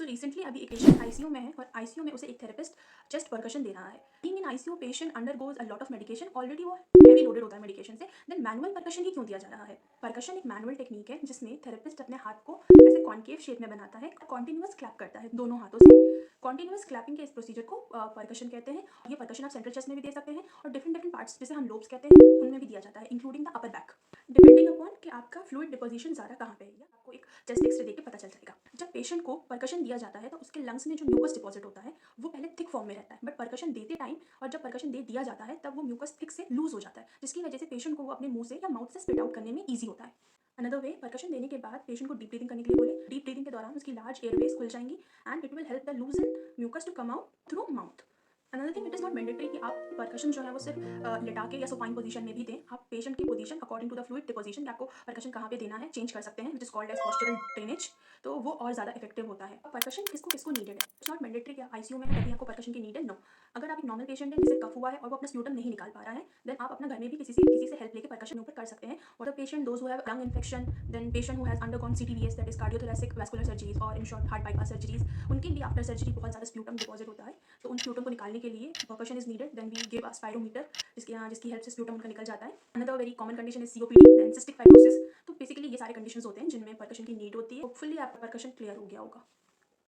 So recently अभी एक patient ICU में है और आईसीयू में उसे एक थेरेपिस्ट चेस्ट परकशन दे रहा है। Being in ICU patient undergoes a lot of medication, already वो हेवी लोडेड होता है मेडिकेशन से, देन मैनुअल परकशन ही क्यों दिया जा रहा है? परकशन एक मैनुअल टेक्निक है जिसमें थेरेपिस्ट अपने हाथ को ऐसे कॉन्केव शेप में बनाता है, कॉन्टिन्यूअस क्लैप करता है दोनों हाथों से। कॉन्टिन्यूअस क्लैपिंग के इस प्रोसीजर को परकशन कहते हैं। ये परकशन आप सेंट्रल चेस्ट में भी दे सकते हैं और डिफरेंट डिफरेंट पार्ट्स जिसे हम लोब्स कहते हैं उनमें भी दिया जाता है, including the upper back, depending upon कि आपका फ्लूइड डिपोजिशन ज़्यादा कहाँ पे है, या आपको एक चेस्ट एक्सरे देख के पता चल जाएगा। जब पेशेंट को परकशन दिया जाता है तो उसके लंग्स में जो म्यूकस डिपॉजिट होता है वो पहले थिक फॉर्म में रहता है, बट परकशन देते टाइम और जब परकशन दे दिया जाता है तब वो म्यूकस थिक से लूज हो जाता है, जिसकी वजह से पेशेंट को वो अपने मुंह से या माउथ से स्पिट आउट करने में ईजी होता है। अनदर वे, परकशन देने के बाद पेशेंट को डीप ब्रीदिंग करने के लिए बोले। डीप ब्रीदिंग के दौरान उसकी लार्ज एयरवेज खुल जाएंगी and it will help the loosen mucus to come out through mouth. Another thing, it is not mandatory कि आप परकशन जो है वो सिर्फ लिटा के या सुपाइन पोजीशन में भी दें। आप पेशेंट की position according to the fluid deposition कि आपको परकशन कहाँ पे देना है चेंज कर सकते हैं, which is called as postural drainage. तो वो और ज़्यादा इफेक्टिव होता है। परकशन किसको किसको नीडेड है? इट्स नॉट मैंडेटरी कि आईसीयू में है तभी आपको परकशन की नीड है, नो। अगर आप एक नॉर्मल पेशेंट है जिसे कफ हुआ है और वो अपना स्प्यूटम नहीं निकाल पा रहा है, देन आप अपना घर में भी किसी से हेल्प लेके परकशन ऊपर कर सकते हैं। और the patient those who have lung infection, then patient who has undergone CTVS, that is cardiothoracic vascular surgeries, और in short heart bypass surgeries, उनके भी आफ्टर सर्जरी बहुत ज़्यादा स्प्यूटम डिपॉजिट होता है। तो उन स्प्यूटम को निकालने के लिए percussion is needed. Then we give a spirometer जिसकी हेल्प से स्प्यूटम उनका निकल जाता है। Another very common condition is COPD, then cystic fibrosis. तो बेसिकली ये सारे कंडीशंस होते हैं जिनमें परकशन की नीड होती है। होपफुली आपका परकशन क्लियर हो गया होगा।